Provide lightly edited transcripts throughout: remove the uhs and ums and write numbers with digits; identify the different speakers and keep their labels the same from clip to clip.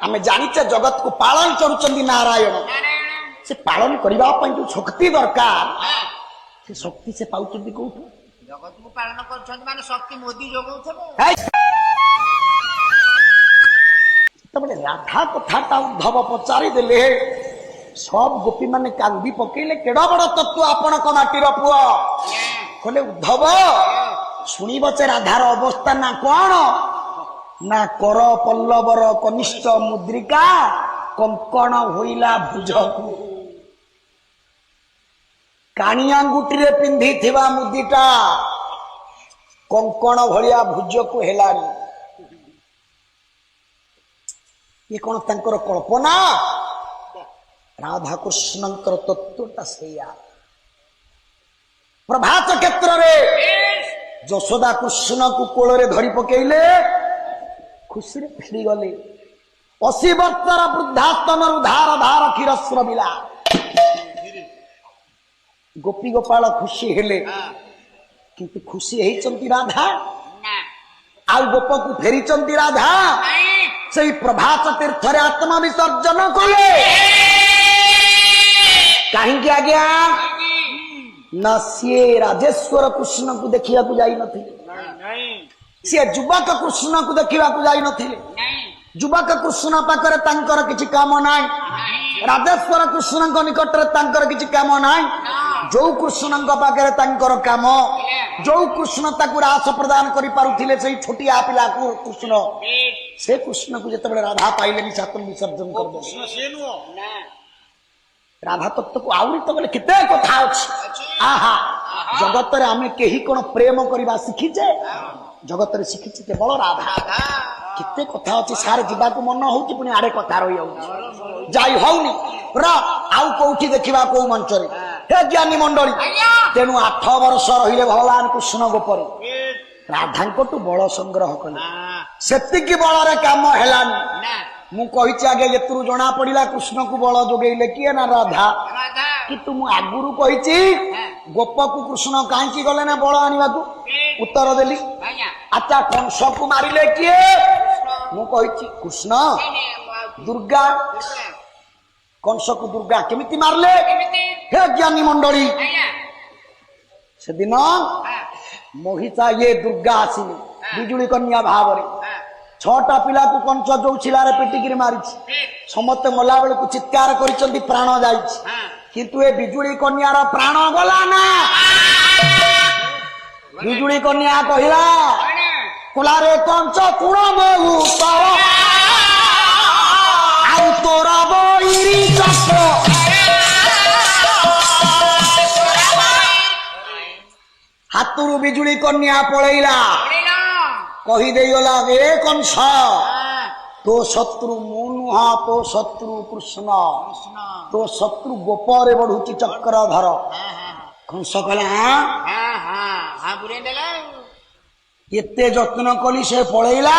Speaker 1: आमे जानिचे जगत को पालन करुचंदी नारायण से पालन करबा पई जो शक्ति दरकार से शक्ति से पाउचंदी कोठु
Speaker 2: जगत को पालन करछंदी माने शक्ति मोदी जोगौथबे
Speaker 1: तबले राधा कथाटा उद्धव पचारि देले सब गोपी माने कांदी पकेले केडा बड़ तत्व आपण को माटीर पुआ कहले उद्धव शुणिब से राधार अवस्था ना कौन ना कर पल्लवर कनिष्ठ मुद्रिका कंकण होइला भुजकु कानी अंगुठी रे पिंधी थिबा मुदिटा कंकण भलिया भुजकु हेलानी ये कौन तंकर कल्पना राधा कृष्णंकर तत्वटा सेया प्रभात क्षेत्र रे यशोदा कृष्ण को कोल रे धरी पकेइले खुशी रे फेरी गले 80 वर्षर वृद्धास्तन धार धार क्षीर स्रविला गोपी गोपाल खुशी हेले किंतु खुशी हेचंती राधा आउ गोप को फेरीचंती राधा से प्रभात तीर्थ रे आत्मा विसर्जन कले कहीं आज्ञा न सी राजेश्वर कृष्ण को देखा जाई नथिले सी युवक कृष्ण को देखा जाई नथिले युवक कृष्ण पाखरे तांकर किछि काम नाई राजेश्वर कृष्ण निकट रे तांकर किछि काम नाई जो कृष्ण पाखरे तांकर काम जो कृष्ण ताकू रास प्रदान करि पारुथिले सेही छोटिया पिला को कृष्ण से कृष्ण को जेतबे राधा पाइले आत्म विसर्जन कर
Speaker 2: कृष्ण से नुओ
Speaker 1: राधा तत्व को आउरी तो बोले किते कथा अछि आहा जगत रे आमे केही कोन प्रेम करबा सिखिचे जगत रे सिखिचे केवल राधा किते कथा अछि सार जीवा को मन होउची पुनी आड़े कथा रही होउची जाई होउनी र आउ कोठी देखिबा को मंच रे हे ज्ञानी मंडली तेनु 8 वर्ष रहिले भगवान कृष्ण गोपरे राधा को बल संग्रह कले सेतिकी बल रे काम हेलानी मु कहिछि आगे जेतरु जना पड़िला कृष्ण को बल जोगेइले किए ना राधा कि तुम आगुरु कहिछि गोप को कृष्ण कांची गले ना बल आनिबा को उत्तर देली अच्छा कंस को मारिले किए मु कहिछि कृष्ण दुर्गा कंस को दुर्गा केमिति मारले हे ज्ञानी मंडली से दिन मोहिता ये दुर्गा आसिले बिजुली कन्या भाव रे 6टा पिला को कंस जो छिलारे पिटिकिरी मारी समस्त मला बेल को चित्कार करिसंती प्राण जाइछि किंतु ए बिजुली कन्यार प्राण गला ना बिजुली कन्या कहिला कोलारे कंस कुण बहु तर आउ तोरा बइरी चक्र हाथुरु बिजुली कन्या पळैला कही दे गला ए कंस तो शत्रु मु नुहा तो शत्रु कृष्ण तो शत्रु गोपरे बढ़ुची चक्रधर कंस कहला
Speaker 2: हां बुरेंदेला
Speaker 1: एते जत्न कली से पळैला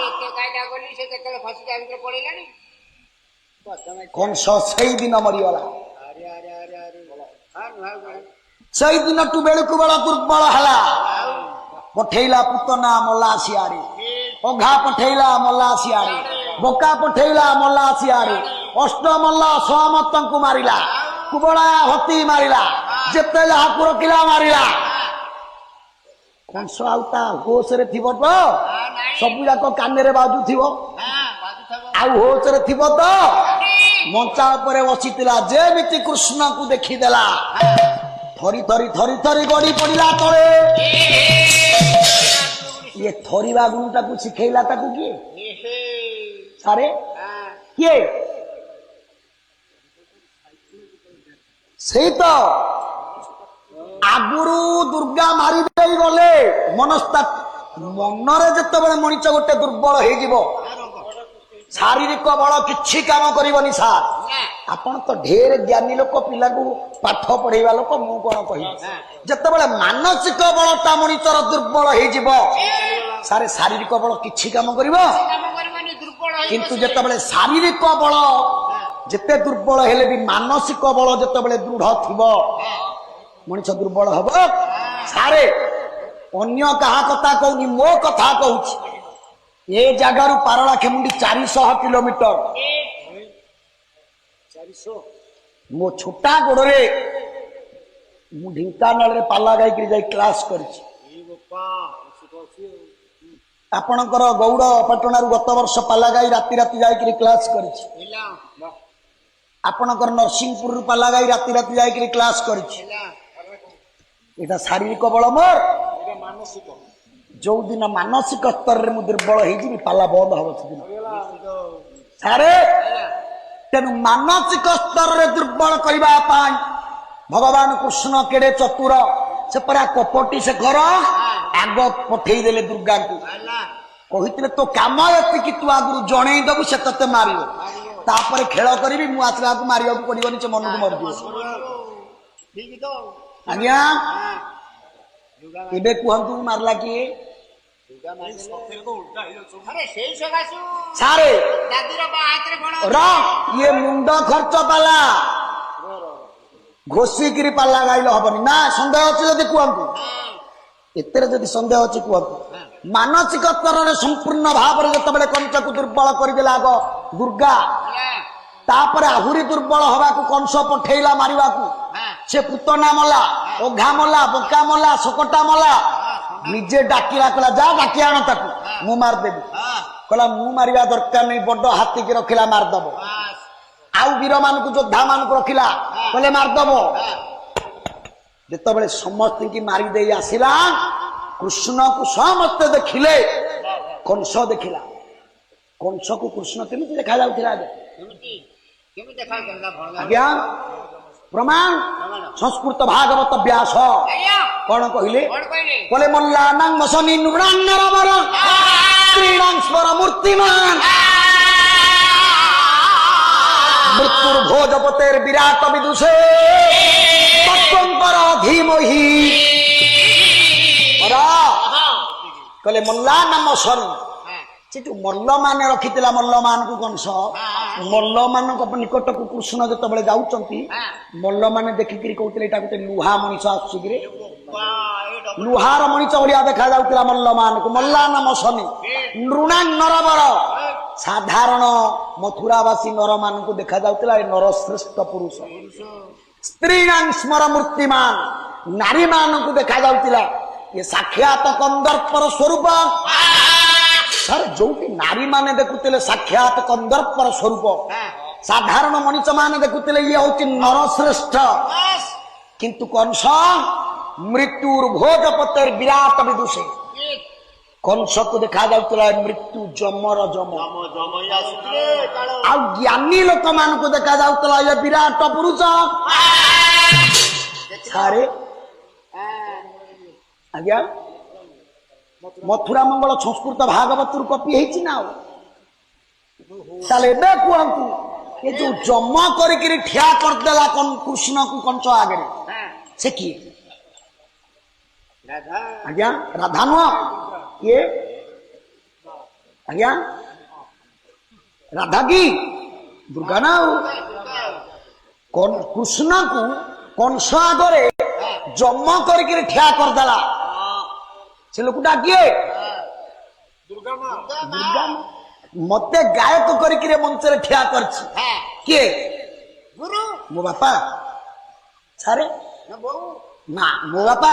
Speaker 2: एते कायदा कली से केतले फसी जा भीतर पळैलानी
Speaker 1: कंस सही दिन मरिगला
Speaker 2: अरे अरे अरे अरे हां नुहा
Speaker 1: सही दिन टू बेल को बड़ा दुर्बल हला पठेला पुतना मल्ला सियारे ओघा पठेला मल्ला सियारे बोका पठेला मल्ला सियारे अष्ट मल्ला सहमत को मारिला कुबड़ा हती मारिला जेते जहा को रखिला मारिला कंस आउता होश रे थिबो तो सब जाको काने रे बाजू थिबो आ होश रे थिबो तो मंचा ऊपर बसितिला जेमिति कृष्ण को देखि देला थरी थरी थरी थरी गड़ी पड़िला तळे ये थोरीबा गुणटा को सिखेला ताकू किए सारे किए सही तो आगुरु दुर्गा मारी देई गले मनस्ता मनरे जते बेले मनिष गोटे दुर्बल हे जिवो शारीरिक बल किछि काम करबनी सार आपण तो ढेर ज्ञानी लोक पिला को पाठ पढ़ेवा लोक मु कोन कहि जते बेले मानसिक बलटा मनिषर दुर्बल हे जिवो सारे शारीरिक बल किछि काम करबो किंतु जते बेले शारीरिक बल जते दुर्बल हेले भी मानसिक बल जते बेले दृढ़ थिबो मनिष दुर्बल हबो सारे अन्य कहा कथा कहूनी मो कथा कहूची ଏ ଜାଗାରୁ ପାରଳା ଖେମୁଣ୍ଡି 400 କିଲୋମିଟର। ମୋ ଛୋଟା ଗୋଡରେ ମୁଁ ଢେଙ୍କାନାଳରେ ପାଲା ଗାଇକିରି ଯାଇ କ୍ଲାସ କରିଛି। ଆପଣଙ୍କର ଗୌଡ଼ ପାଟଣାରୁ ଗତ ବର୍ଷ ପାଲା ଗାଇ ରାତି ରାତି ଯାଇକିରି କ୍ଲାସ କରିଛି। ଆପଣଙ୍କର ନରସିଂହପୁରରୁ ପାଲା ଗାଇ ରାତି ରାତି ଯାଇକିରି କ୍ଲାସ କରିଛି। ଏଇଟା ଶାରୀରିକ ବଳ ମୋର। ଯୋଉଦିନ ମାନସିକ ସ୍ତରରେ ମୁଁ ଦୁର୍ବଳ ହେଇଯିବି ପାଲା ବନ୍ଦ ହବ ସେଦିନ। ସାରେ ତେଣୁ ମାନସିକ ସ୍ତରରେ ଦୁର୍ବଳ କରିବା ପାଇଁ ଭଗବାନ କୃଷ୍ଣ କେଡେ ଚତୁର। ସେ ପରା କପଟି ସେ ଘର ଆଗ ପଠେଇଦେଲେ ଦୁର୍ଗାଙ୍କୁ। କହିଥିଲେ ତୋ କାମ ଏତିକି, ତୁ ଆଗରୁ ଜଣେଇଦବୁ ସେ ତତେ ମାରିବ। ତାପରେ ଖେଳ କରିବି, ମୁଁ ଆସିଲା ବେଳକୁ ମାରିବାକୁ ପଡିବନି, ସେ ମନକୁ ମରିଯିବ। ଆଜ୍ଞା ଏବେ କୁହନ୍ତୁ ମାରିଲା କିଏ? ସାରେ ଇଏ ମୁଣ୍ଡ ଖର୍ଚ୍ଚ ପାଲା ଘୋଷିକିରି ପାଲା ଗାଇଲେ ହବନି ନା। ସନ୍ଦେହ ଅଛି ଯଦି କୁହନ୍ତୁ, ଏଥିରେ ଯଦି ସନ୍ଦେହ ଅଛି କୁହନ୍ତୁ। ମାନସିକ ସ୍ତରରେ ସମ୍ପୂର୍ଣ୍ଣ ଭାବରେ ଯେତେବେଳେ କଂସକୁ ଦୁର୍ବଳ କରିଦେଲା ଆଗ ଦୁର୍ଗା, ତାପରେ ଆହୁରି ଦୁର୍ବଳ ହବାକୁ କଂସ ପଠେଇଲା ମାରିବାକୁ। ସେ ପୁତନା ମଲା, ଅଘା ମଲା, ବୋକା ମଲା, ଶକଟା ମଲା। ନିଜେ ଡାକିଲା, କହିଲା ଯା ଡାକି ଆଣ ତାକୁ, ମୁଁ ମାରିଦେବି। କହିଲା ମୁଁ ମାରିବା ଦରକାର ନାହିଁ, ବଡ ହାତୀକି ରଖିଲା ମାରିଦବ। ଆଉ ବୀର ମାନଙ୍କୁ ଯୋଦ୍ଧା ମାନଙ୍କୁ ରଖିଲା, କହିଲେ ମାରିଦବ। ଯେତେବେଳେ ସମସ୍ତଙ୍କୁ ମାରିଦେଇ ଆସିଲା, କୃଷ୍ଣକୁ ସମସ୍ତେ ଦେଖିଲେ, କଂସ ଦେଖିଲା। କଂସକୁ କୃଷ୍ଣ କେମିତି ଦେଖାଯାଉଥିଲା? ଆଜ୍ଞା ପ୍ରମାଣ ସଂସ୍କୃତ ଭାଗବତ ବ୍ୟାସ କଣ କହିଲେ? କହିଲେ ମଲ୍ଲାନାଂ ମସନି ନୃଣାଙ୍ଗର ସ୍ତ୍ରୀଣାଂ ସ୍ମର ମୂର୍ତ୍ତିମାନ ମୃତ୍ୟୁର୍ ଭୋଜପତେର୍ ବିରାଟ ବିଦୁଷେ ତତ୍ତ୍ୱଙ୍କର ଧୀମହି। କହିଲେ ମଲ୍ଲା ନାମ ସରି। ସେ ଯୋଉ ମଲ୍ଲ ମାନେ ରଖିଥିଲା, ମଲ୍ଲ ମାନଙ୍କୁ କଂସ, ମଲ୍ଲ ମାନଙ୍କ ନିକଟକୁ କୃଷ୍ଣ ଯେତେବେଳେ ଯାଉଛନ୍ତି, ମଲ୍ଲ ମାନେ ଦେଖିକିରି କହୁଥିଲେ ଏଇଟା ଗୋଟେ ଲୁହା ମଣିଷ ଆସୁଛି କିରେ। ଲୁହାର ମଣିଷ ଭଳିଆ ଦେଖା ଯାଉଥିଲା ମଲ୍ଲ ମାନଙ୍କୁ। ମଲ୍ଲା ନାମ ଶନି ନୃଣାଂ ନରବର, ସାଧାରଣ ମଥୁରାବାସୀ ନର ମାନଙ୍କୁ ଦେଖା ଯାଉଥିଲା ଏ ନରଶ୍ରେଷ୍ଠ ପୁରୁଷ। ସ୍ତ୍ରୀଣାଂ ସ୍ମର ମୂର୍ତ୍ତିମାନ, ନାରୀ ମାନଙ୍କୁ ଦେଖା ଯାଉଥିଲା ଏ ସାକ୍ଷାତ କନ୍ଦର୍ପର ସ୍ୱରୂପ। ସାର୍ ଯୋଉଠି ନାରୀ ମାନେ ଦେଖୁଥିଲେ ସାକ୍ଷାତ କନ୍ଦର୍ପର ସ୍ୱରୂପ, ସାଧାରଣ ମଣିଷ ମାନେ ଦେଖୁଥିଲେ ଇଏ ହଉଛି ନରଶ୍ରେଷ୍ଠ। କିନ୍ତୁ କଂସ ମୃତ୍ୟୁର ଭୋଜପତେର ବିରାଟ ବିଦୁଷେ, କଂସକୁ ଦେଖା ଯାଉଥିଲା ମୃତ୍ୟୁ ଯମର ଯମ। ଆଉ ଜ୍ଞାନୀ ଲୋକମାନଙ୍କୁ ଦେଖା ଯାଉଥିଲା ଏ ବିରାଟ ପୁରୁଷ। ସାରେ ଆଜ୍ଞା ମଥୁରା ମଙ୍ଗଳ ସଂସ୍କୃତ ଭାଗବତରୁ କପି ହେଇଛି ନା? ଆଉ ତାହେଲେ ଏବେ କୁହନ୍ତୁ, ଏ ଯୋଉ ଜମ କରିକିରି ଠିଆ କରିଦେଲା କୃଷ୍ଣକୁ କଂସ ଆଗରେ, ସେ କିଏ? ଆଜ୍ଞା ରାଧା ନୁହଁ କିଏ? ଆଜ୍ଞା ରାଧା କି ଦୁର୍ଗା ନା? ଆଉ କୃଷ୍ଣକୁ କଂସ ଆଗରେ ଜମ କରିକିରି ଠିଆ କରିଦେଲା, ସେ ଲୋକଟା କିଏ? ଦୁର୍ଗା। ମତେ ଗାୟକ କରିକିରି ମଞ୍ଚରେ ଠିଆ କରିଛି, କିଏ? ମୋ ବାପା। ସାରେ ନା ମୋ ବାପା।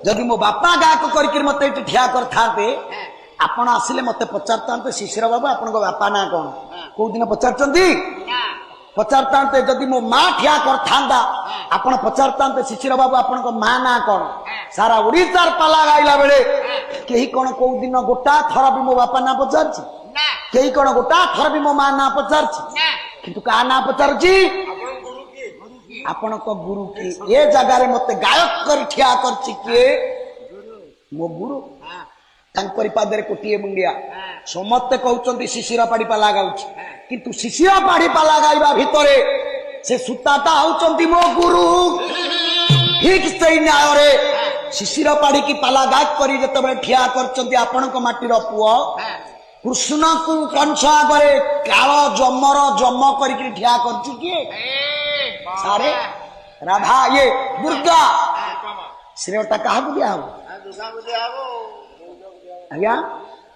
Speaker 1: ଯଦି ମୋ ବାପା ଗାୟକ କରିକିରି ମତେ ଏଠି ଠିଆ କରିଥାନ୍ତେ, ଆପଣ ଆସିଲେ ମତେ ପଚାରିଥାନ୍ତେ ଶିଶିର ବାବୁ ଆପଣଙ୍କ ବାପା ନାଁ କଣ? କୋଉଦିନ ପଚାରୁଛନ୍ତି? ପଚାରିଥାନ୍ତେ। ଯଦି ମୋ ମା ଠିଆ କରିଥାନ୍ତା, ଆପଣ ପଚାରିଥାନ୍ତେ ଶିଶିର ବାବୁ ଆପଣଙ୍କ ମା ନାଁ କଣ? ସାରା ଓଡିଶାର ପାଲା ଗାଇଲା ବେଳେ କେହି କଣ କୋଉ ଦିନ ଗୋଟା ଥର ବି ମୋ ବାପା ନାଁ ପଚାରିଛି? କେହି କଣ ଗୋଟା ଥର ବି ମୋ ମା ନାଁ ପଚାରିଛି? କିନ୍ତୁ କାହା ନାଁ ପଚାରୁଛି? ଆପଣଙ୍କ ଗୁରୁ କିଏ? ଏ ଜାଗାରେ ମତେ ଗାୟକ କରି ଠିଆ କରିଛି କିଏ? ମୋ ଗୁରୁ। ତାଙ୍କରି ପାଦରେ କୋଟିଏ ମୁଣ୍ଡିଆ। ସମସ୍ତେ କହୁଛନ୍ତି ଶିଶିର ପାଢି ପାଲା ଗାଉଛି, କିନ୍ତୁ ଶିଶିର ପାଢି ପାଲା ଗାଇବା ଭିତରେ ସେ ସୂତାଟା ହଉଛନ୍ତି ମୋ ଗୁରୁ। ଠିକ ସେଇ ନ୍ୟାୟରେ ଶିଶିର ପାଢିକି ପାଲା ଗାୟକ କରି ଯେତେବେଳେ ଠିଆ କରିଛନ୍ତି ଆପଣଙ୍କ ମାଟିର ପୁଅ କୃଷ୍ଣକୁ କଂସ ଆଗରେ କାଳ ଜମର ଜମ କରିକି ଠିଆ କରିଛି କିଏ? ସାରେ ରାଧା, ଇଏ ଦୁର୍ଗା। ଶ୍ରେୟଟା କାହାକୁ ଦିଆହବ? ଆଜ୍ଞା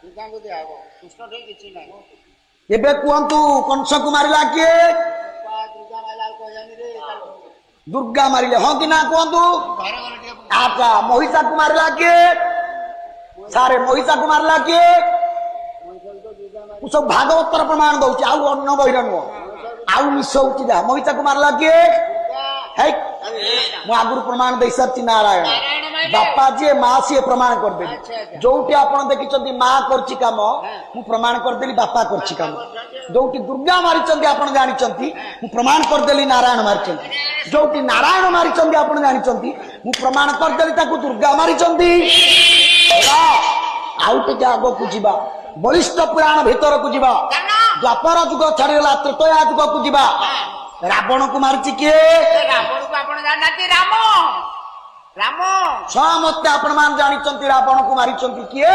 Speaker 2: ଦୁର୍ଗାଙ୍କୁ ଦିଆହବ କୃଷ୍ଣ ଠେଇ କିଛି ନାହିଁ
Speaker 1: ଏବେ କୁହନ୍ତୁ କଂସକୁ ମାରିଲା କିଏ?
Speaker 2: ଦୁର୍ଗା ମାଇଲା ଆଉ କହିଯାନି ରେ
Speaker 1: ଦୁର୍ଗା ମାରିଲେ ହଁ କି ନା କୁହନ୍ତୁ?
Speaker 2: ଘରେ ଘରେ ଟିକେ
Speaker 1: ଆଚ୍ଛା ମହିଷାକୁ ମାରିଲା କିଏ? ସାରେ ମହିଷାକୁ ମାରିଲା କିଏ? ମୁଁ ସବୁ ଭାଗବତର ପ୍ରମାଣ ଦଉଛି ଆଉ ଅନ୍ୟ ବହିର ନୁହଁ ଆଉ ମିଶଉଛି ଯାହା। ମହିଷାକୁ ମାରିଲା କିଏ? ହେଇ ମୁଁ ଆଗରୁ ପ୍ରମାଣ ଦେଇ ସାରିଛି ନାରାୟଣ ବାପା ଯିଏ ମା ସିଏ ପ୍ରମାଣ କରିଦେଲି। ଯୋଉଠି ଆପଣ ଦେଖିଛନ୍ତି ମା କରିଛି କାମ ମୁଁ ପ୍ରମାଣ କରିଦେଲି ବାପା କରିଛି କାମ। ଯୋଉଠି ଦୁର୍ଗା ମାରିଛନ୍ତି ଆପଣ ଜାଣିଛନ୍ତି ମୁଁ ପ୍ରମାଣ କରିଦେଲି ନାରାୟଣ ମାରିଛନ୍ତି। ଯୋଉଠି ନାରାୟଣ ମାରିଛନ୍ତି ଆପଣ ଜାଣିଛନ୍ତି ମୁଁ ପ୍ରମାଣ କରିଦେଲି ତାକୁ ଦୁର୍ଗା ମାରିଛନ୍ତି। ଆଉ ଟିକେ ଆଗକୁ ଯିବା ବଳିଷ୍ଠ ପୁରାଣ ଭିତରକୁ ଯିବା ଦ୍ୱାପର ଯୁଗ ଛାଡିଗଲା ତ୍ରେତୟା ଯୁଗକୁ ଯିବା। ରାବଣକୁ ମାରିଛି କିଏ?
Speaker 2: ରାବଣକୁ ଆପଣ ଜାଣିନାହାନ୍ତି ରାମ ରାମ
Speaker 1: ସମସ୍ତେ ଆପଣ ମାନେ ଜାଣିଛନ୍ତି ରାବଣକୁ ମାରିଛନ୍ତି କିଏ?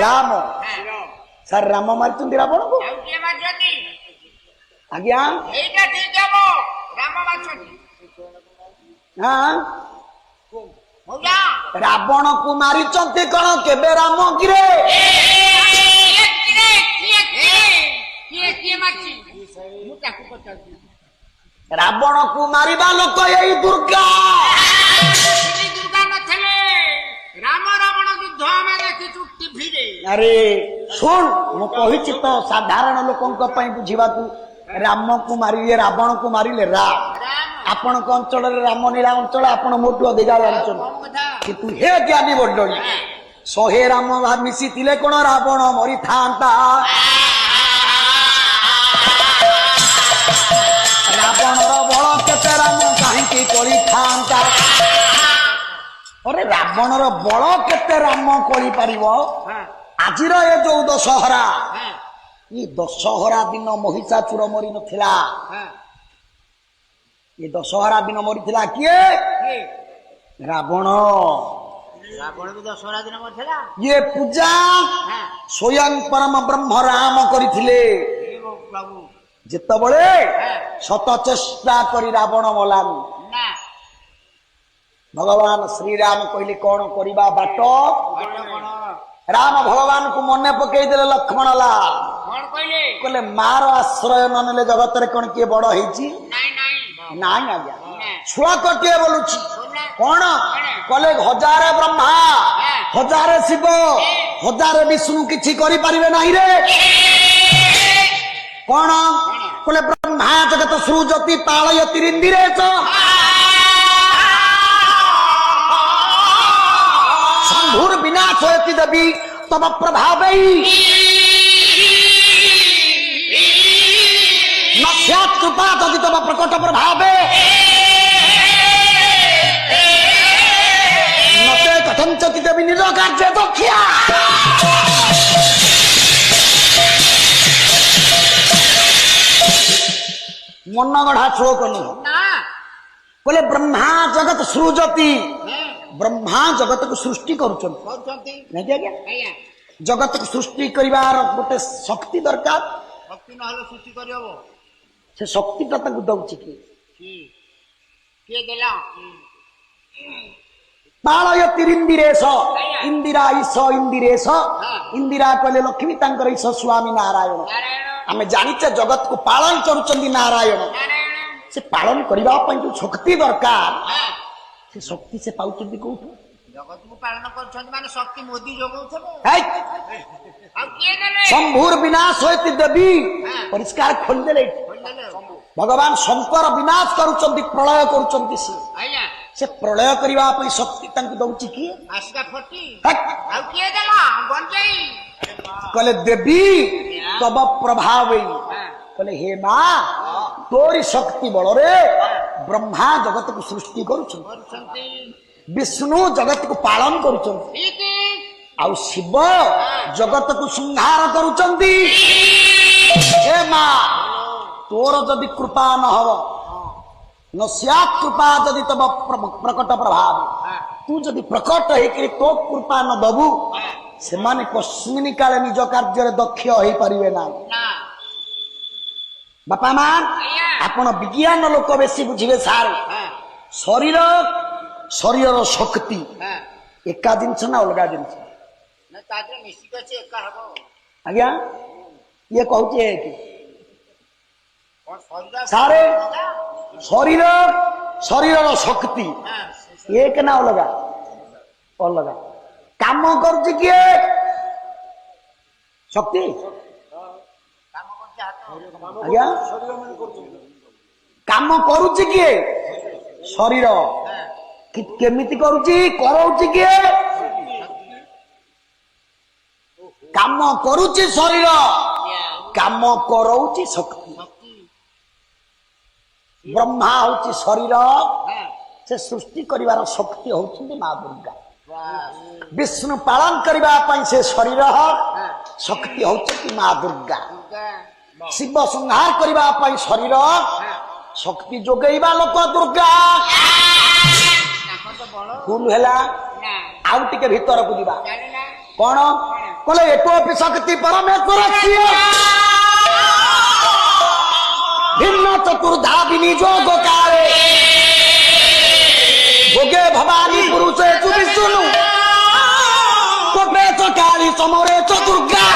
Speaker 1: ରାମ। ସାର୍ ରାମ ମାରିଛନ୍ତି ରାବଣକୁ?
Speaker 2: ଆଉ କିଏ ମାରିଛନ୍ତି?
Speaker 1: ଆଜ୍ଞା
Speaker 2: ଏଇଟା ଠିକ ହବ ରାମ ମାରିଛନ୍ତି
Speaker 1: ହଁ
Speaker 2: ମଉଜା
Speaker 1: ରାବଣକୁ ମାରିଛନ୍ତି କଣ କେବେ ରାମ କିରେ?
Speaker 2: କିଏ ମାରିଛି ମୁଁ ତାକୁ ପଚାରୁଛି
Speaker 1: ରାବଣକୁ ମାରିବା ଲୋକ ଏଇ ଦୁର୍ଗା।
Speaker 2: ଦୁର୍ଗା ନଥିଲେ ରାମ ରାବଣ ଯୁଦ୍ଧ ଆମେ ଦେଖିଛୁ ଟିଭିରେ।
Speaker 1: ଆରେ ଶୁଣ ମୁଁ କହିଛି ତ ସାଧାରଣ ଲୋକଙ୍କ ପାଇଁ ବୁଝିବାକୁ। ରାମକୁ ମାରିଲେ ରାବଣକୁ ମାରିଲେ ରାମ। ଆପଣଙ୍କ ଅଞ୍ଚଳରେ ରାମନୀଳା ଅଞ୍ଚଳ ଆପଣ ମୋଠୁ ଅଧିକା ଜାଣିଛନ୍ତି କିନ୍ତୁ ହେ ଜ୍ଞାନୀ ବଡଣି 100 ରାମ ମିଶିଥିଲେ କଣ ରାବଣ ମରିଥାନ୍ତା? ରାବଣର ବଳ କେତେ ରାମ କାହିଁକି କରିଥାନ୍ତା? ଅରେ ରାବଣର ବଳ କେତେ ରାମ କରିପାରିବ? ଆଜିର ଏ ଯୋଉ ଦଶହରା ଏ ଦଶହରା ଦିନ ମହିଷାସୁର ମରି ନଥିଲା। ଏ ଦଶହରା ଦିନ ମରିଥିଲା କିଏ? ରାବଣ।
Speaker 2: ରାବଣ ବି ଦଶହରା ଦିନ ମରିଥିଲା।
Speaker 1: ଇଏ ପୂଜା ସ୍ୱୟଂ ପରମ ବ୍ରହ୍ମ ରାମ କରିଥିଲେ।
Speaker 2: ପ୍ରଭୁ
Speaker 1: ଯେତେବେଳେ ଶତ ଚେଷ୍ଟା କରି ରାବଣ ମଲାନି
Speaker 2: ନା
Speaker 1: ଭଗବାନ ଶ୍ରୀରାମ କହିଲେ କଣ କରିବା ବାଟ? ରାମ ଭଗବାନଙ୍କୁ ମନେ ପକେଇଦେଲେ ଲକ୍ଷ୍ମଣ ଲାଲ
Speaker 2: କଣ କହିଲେ?
Speaker 1: କହିଲେ ମାର ଆଶ୍ରୟ ନ ନେଲେ ଜଗତରେ କଣ କିଏ ବଡ ହେଇଛି? ନାଇଁ ଆଜ୍ଞା ଛୁଆକଟିଏ ବୋଲୁଛି କଣ କଲେ? 1000 ବ୍ରହ୍ମା 1000 ଶିବ 1000 ବିଷ୍ଣୁ କିଛି କରିପାରିବେ ନାହିଁ ରେ। କଣ କଲେ? ବ୍ରହ୍ମା ଜଗତ ସୃଜତି ପାଳୟତି ରିନ୍ଦିରେଶ ଶମ୍ଭୁର ବିନାଶ ହେତି ଦେବୀ ତବ ପ୍ରଭାବେ ନସ୍ୟାତ୍ କୃପା ଯଦି ତବ ପ୍ରକଟ ପ୍ରଭାବେ ନତେ କଥଞ୍ଚତି ଦେବୀ ନିଜ କାର୍ଯ୍ୟ ଦକ୍ଷା। ମନଗଢା ଶ୍ଲୋକ ନୁହଁ। କହିଲେ ବ୍ରହ୍ମା ଜଗତ ସୃଜତି ବ୍ରହ୍ମା ଜଗତକୁ ସୃଷ୍ଟି କରୁଛନ୍ତି ନାଇଁ ଆଜ୍ଞା? ଜଗତକୁ ସୃଷ୍ଟି କରିବାର ଗୋଟେ ଶକ୍ତି ଦରକାର।
Speaker 2: ଶକ୍ତି ନହେଲେ ସୃଷ୍ଟି କରିହବ?
Speaker 1: ସେ ଶକ୍ତିଟା ତାକୁ ଦଉଛି କିଏ?
Speaker 2: କିଏ ଦେଲା?
Speaker 1: ପାଳୟତି ଇନ୍ଦିରେଶ ଇନ୍ଦିରା ଈଶ ଇନ୍ଦିରେଶ ଇନ୍ଦିରା କହିଲେ ଲକ୍ଷ୍ମୀ ତାଙ୍କର ଈଶ ସ୍ୱାମୀ ନାରାୟଣ। ଆମେ ଜାଣିଛେ ଜଗତକୁ ପାଳନ କରୁଛନ୍ତି ନାରାୟଣ। ସେ ପାଳନ କରିବା ପାଇଁ ଯୋଉ ଶକ୍ତି ଦରକାର ସେ ଶକ୍ତି ସେ ପାଉଛନ୍ତି କୋଉଠୁ?
Speaker 2: ଜଗତକୁ ପାଳନ କରୁଛନ୍ତି ମାନେ ଶକ୍ତି ମୋଦି ଯୋଗଉଥିବ। ଆଉ କିଏ ଦେଲେ?
Speaker 1: ଶମ୍ଭୁର ବିନାଶ ହୋଇତି ଦେବୀ ପରିଷ୍କାର ଖୋଲିଦେଲେ। ଭଗବାନ ଶଙ୍କର ବିନାଶ କରୁଛନ୍ତି ପ୍ରଳୟ କରୁଛନ୍ତି। ସେ ପ୍ରଳୟ କରିବା ପାଇଁ ଶକ୍ତି ତାଙ୍କୁ ଦଉଛି କିଏ?
Speaker 2: ଆଉ କିଏ ଦେଲା? ଗଞ୍ଜେଇ
Speaker 1: କହିଲେ ଦେବୀ ତବ ପ୍ରଭାବ କହିଲେ ହେ ମା ତୋରି ଶକ୍ତି ବଳରେ ବ୍ରହ୍ମା ଜଗତକୁ ସୃଷ୍ଟି କରୁଛନ୍ତି ବିଷ୍ଣୁ ଜଗତକୁ ପାଳନ କରୁଛନ୍ତି ଆଉ ଶିବ ଜଗତକୁ ସଂହାର କରୁଛନ୍ତି। ହେ ମା ତୋର ଯଦି କୃପା ନ ହବ ନସ୍ୟାତ୍ କୃପା ଯଦି ତବ ପ୍ରକଟ ପ୍ରଭାବ ତୁ ଯଦି ପ୍ରକଟ ହେଇକରି ତୋ କୃପା ନ ଦବୁ ସେମାନେ କସ୍ମିନ୍ କାଳେ ନିଜ କାର୍ଯ୍ୟରେ ଦକ୍ଷ ହେଇପାରିବେ ନାହିଁ। ବାପା ମା ଆପଣ ବିଜ୍ଞାନ ଲୋକ ବେଶୀ ବୁଝିବେ ସାର୍। ଶରୀରର ଶକ୍ତି ଏକା ଜିନିଷ ନା ଅଲଗା ଜିନିଷ?
Speaker 2: ତା ଦେହରେ ମିଶିକି ଅଛି ଏକା ହବ
Speaker 1: ଆଜ୍ଞା ଇଏ କହୁଛି ଏଠି
Speaker 2: କଣ ଶରୀର
Speaker 1: ସାରେ ଶରୀର ଶରୀରର ଶକ୍ତି ଏକ ନା ଅଲଗା ଅଲଗା କାମ କରୁଛି କିଏ ଶକ୍ତି
Speaker 2: କାମ କରୁଛି ହାତ
Speaker 1: ଆଜ୍ଞା କାମ କରୁଛି କିଏ ଶରୀର କେମିତି କରୁଛି କରଉଛି କିଏ କାମ କରୁଛି ଶରୀର କାମ କରଉଛି ଶକ୍ତି ବ୍ରହ୍ମା ହଉଛି ଶରୀର ସେ ସୃଷ୍ଟି କରିବାର ଶକ୍ତି ହଉଛନ୍ତି ମା ଦୁର୍ଗା ବିଷ୍ଣୁ ପାଳନ କରିବା ପାଇଁ ସେ ଶରୀର ଶକ୍ତି ହଉଛନ୍ତି ମା ଦୁର୍ଗା ଶିବ ସଂହାର କରିବା ପାଇଁ ଶରୀର ଶକ୍ତି ଯୋଗେଇବା ଲୋକ ଦୁର୍ଗା ଭୁଲ ହେଲା ଆଉ ଟିକେ ଭିତରକୁ ଯିବା କଣ କହିଲେ ଏକୋପି ଶକ୍ତି ପରମେଶ୍ୱର ଭିନ୍ନ ଚତୁର୍ଧା ବିନିଯୋଗ କାଳେ ভোগে ভবানী পুরুষে বিষ্ণু কোপে কালী সমরে দুর্গা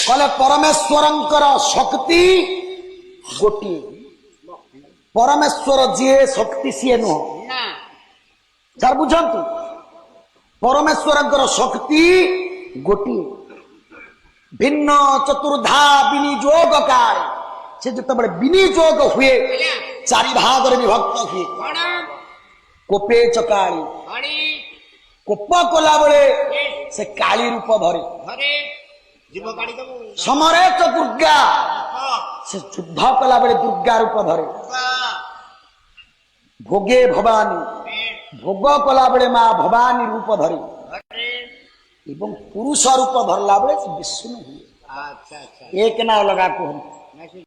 Speaker 1: কলে পরমেশ্বরঙ্কর শক্তি গোটিয়ে পরমেশ্বর যিয়ে শক্তি সিয়ে নুহ যার বুঝন্তু পরমেশ্বরঙ্কর শক্তি গোটিয়ে ভিন্ন চতুর্ধা বিনিযোগ কালে से जितेबाला विनियोग हुए चारि भाग विभक्त हुए कोपे चकाली कोप कला बेले से काली रूप धरे समरे च दुर्गा से युद्ध कला बेले दुर्गा रूप धरे भोगे भवानी भोग कला बेले माँ भवानी रूप धरे एवं पुरुष रूप धरला बेले से विष्णु हुए एक ना लगा कहते